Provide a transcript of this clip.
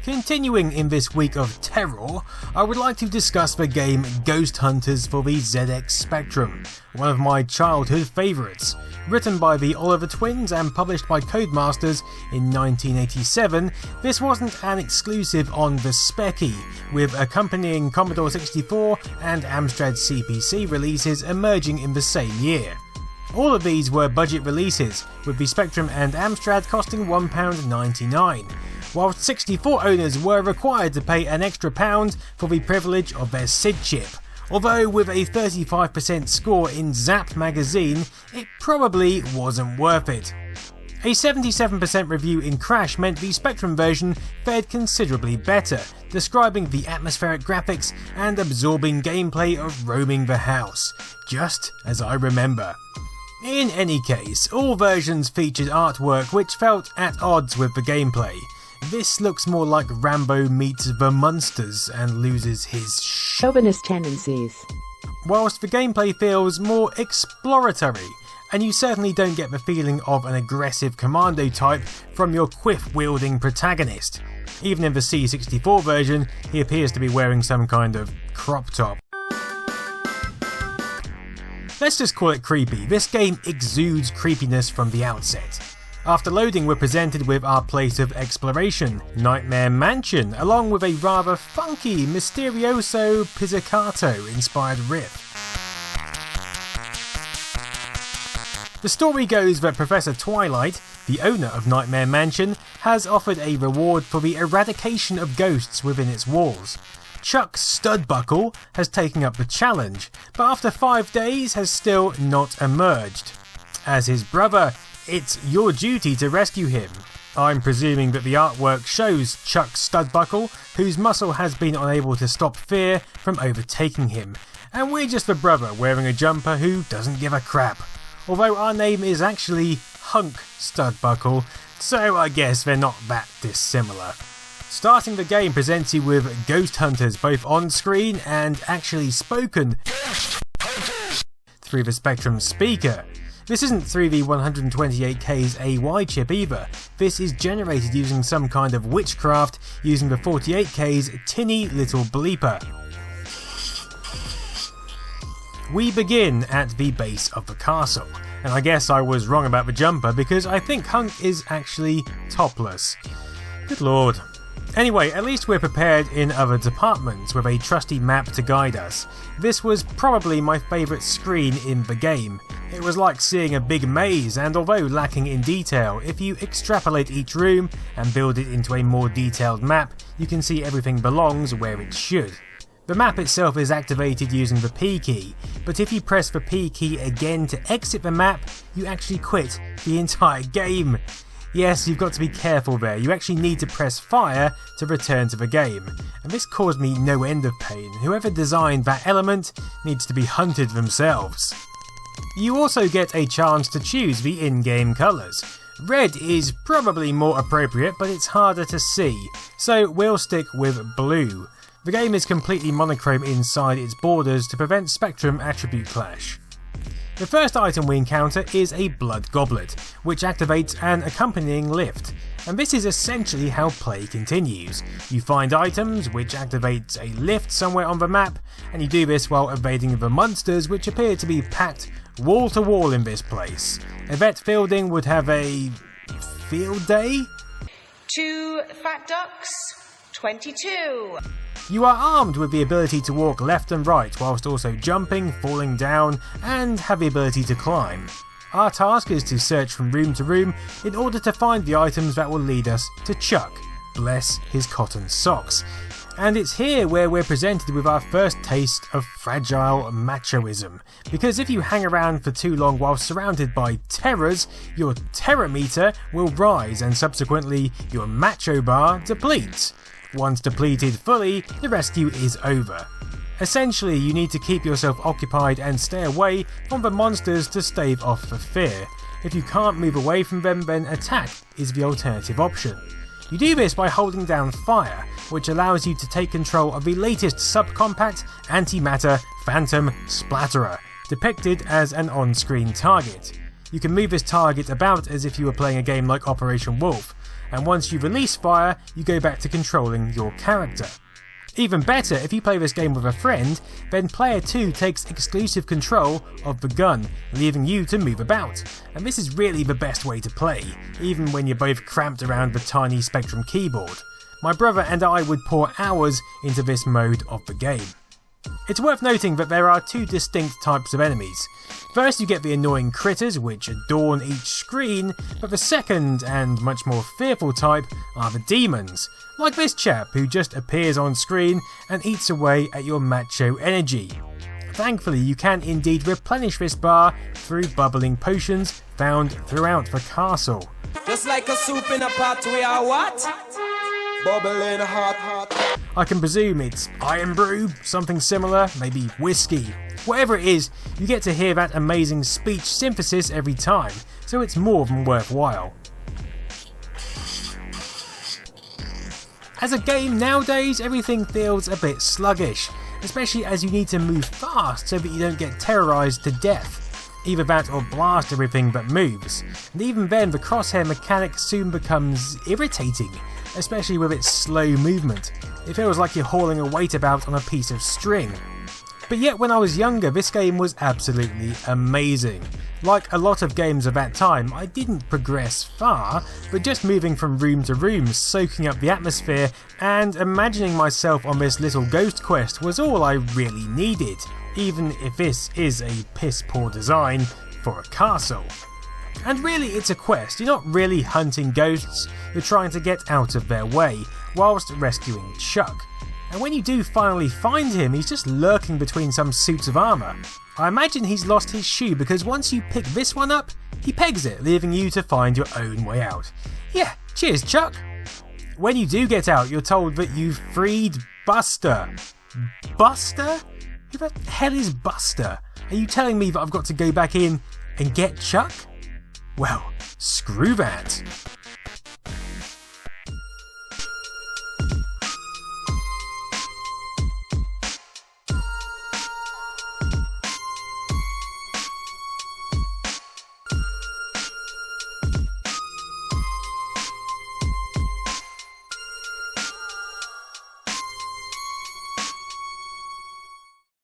Continuing in this week of terror, I would like to discuss the game Ghost Hunters for the ZX Spectrum, one of my childhood favourites. Written by the Oliver twins and published by Codemasters in 1987, this wasn't an exclusive on the Speccy, with accompanying Commodore 64 and Amstrad CPC releases emerging in the same year. All of these were budget releases, with the Spectrum and Amstrad costing £1.99, whilst 64 owners were required to pay an extra £1 for the privilege of their SID chip, although with a 35% score in Zap magazine, it probably wasn't worth it. A 77% review in Crash meant the Spectrum version fared considerably better, describing the atmospheric graphics and absorbing gameplay of roaming the house, just as I remember. In any case, all versions featured artwork which felt at odds with the gameplay. This looks more like Rambo meets the Munsters and loses his chauvinist tendencies, whilst the gameplay feels more exploratory, and you certainly don't get the feeling of an aggressive commando type from your quiff-wielding protagonist. Even in the C64 version, he appears to be wearing some kind of crop top. Let's just call it creepy. This game exudes creepiness from the outset. After loading, we're presented with our place of exploration, Nightmare Mansion, along with a rather funky, Mysterioso Pizzicato inspired riff. The story goes that Professor Twilight, the owner of Nightmare Mansion, has offered a reward for the eradication of ghosts within its walls. Chuck Studbuckle has taken up the challenge, but after 5 days has still not emerged. As his brother, it's your duty to rescue him. I'm presuming that the artwork shows Chuck Studbuckle, whose muscle has been unable to stop fear from overtaking him, and we're just the brother wearing a jumper who doesn't give a crap. Although our name is actually Hunk Studbuckle, so I guess they're not that dissimilar. Starting the game presents you with Ghost Hunters both on screen and actually spoken through the Spectrum speaker. This isn't through the 128K's AY chip either, this is generated using some kind of witchcraft using the 48K's tinny little bleeper. We begin at the base of the castle, and I guess I was wrong about the jumper because I think Hunk is actually topless. Good lord. Anyway, at least we're prepared in other departments with a trusty map to guide us. This was probably my favourite screen in the game. It was like seeing a big maze, and although lacking in detail, if you extrapolate each room and build it into a more detailed map, you can see everything belongs where it should. The map itself is activated using the P key, but if you press the P key again to exit the map, you actually quit the entire game. Yes, you've got to be careful there, you actually need to press fire to return to the game, and this caused me no end of pain. Whoever designed that element needs to be hunted themselves. You also get a chance to choose the in-game colours. Red is probably more appropriate, but it's harder to see, so we'll stick with blue. The game is completely monochrome inside its borders to prevent Spectrum attribute clash. The first item we encounter is a blood goblet, which activates an accompanying lift, and this is essentially how play continues. You find items, which activates a lift somewhere on the map, and you do this while evading the monsters which appear to be packed wall to wall in this place. Yvette Fielding would have a field day? 2 fat ducks, 22. You are armed with the ability to walk left and right whilst also jumping, falling down, and have the ability to climb. Our task is to search from room to room in order to find the items that will lead us to Chuck, bless his cotton socks. And it's here where we're presented with our first taste of fragile machoism, because if you hang around for too long while surrounded by terrors, your terror meter will rise and subsequently your macho bar depletes. Once depleted fully, the rescue is over. Essentially, you need to keep yourself occupied and stay away from the monsters to stave off the fear. If you can't move away from them, then attack is the alternative option. You do this by holding down fire, which allows you to take control of the latest subcompact antimatter phantom splatterer, depicted as an on-screen target. You can move this target about as if you were playing a game like Operation Wolf, and once you release fire, you go back to controlling your character. Even better, if you play this game with a friend, then player 2 takes exclusive control of the gun, leaving you to move about. And this is really the best way to play, even when you're both cramped around the tiny Spectrum keyboard. My brother and I would pour hours into this mode of the game. It's worth noting that there are two distinct types of enemies. First, you get the annoying critters which adorn each screen, but the second and much more fearful type are the demons, like this chap who just appears on screen and eats away at your macho energy. Thankfully, you can indeed replenish this bar through bubbling potions found throughout the castle. Just like a soup in a pot, we are what? Bubbling hot. I can presume it's iron brew, something similar, maybe whiskey. Whatever it is, you get to hear that amazing speech synthesis every time, so it's more than worthwhile. As a game nowadays, everything feels a bit sluggish, especially as you need to move fast so that you don't get terrorised to death. Either that or blast everything that moves, and even then the crosshair mechanic soon becomes irritating, especially with its slow movement. It feels like you're hauling a weight about on a piece of string. But yet when I was younger, this game was absolutely amazing. Like a lot of games of that time, I didn't progress far, but just moving from room to room, soaking up the atmosphere, and imagining myself on this little ghost quest was all I really needed, even if this is a piss poor design for a castle. And really it's a quest, you're not really hunting ghosts, you're trying to get out of their way, whilst rescuing Chuck. And when you do finally find him, he's just lurking between some suits of armour. I imagine he's lost his shoe because once you pick this one up, he pegs it, leaving you to find your own way out. Yeah, cheers Chuck! When you do get out, you're told that you've freed Buster. Buster? Who the hell is Buster? Are you telling me that I've got to go back in and get Chuck? Well, screw that.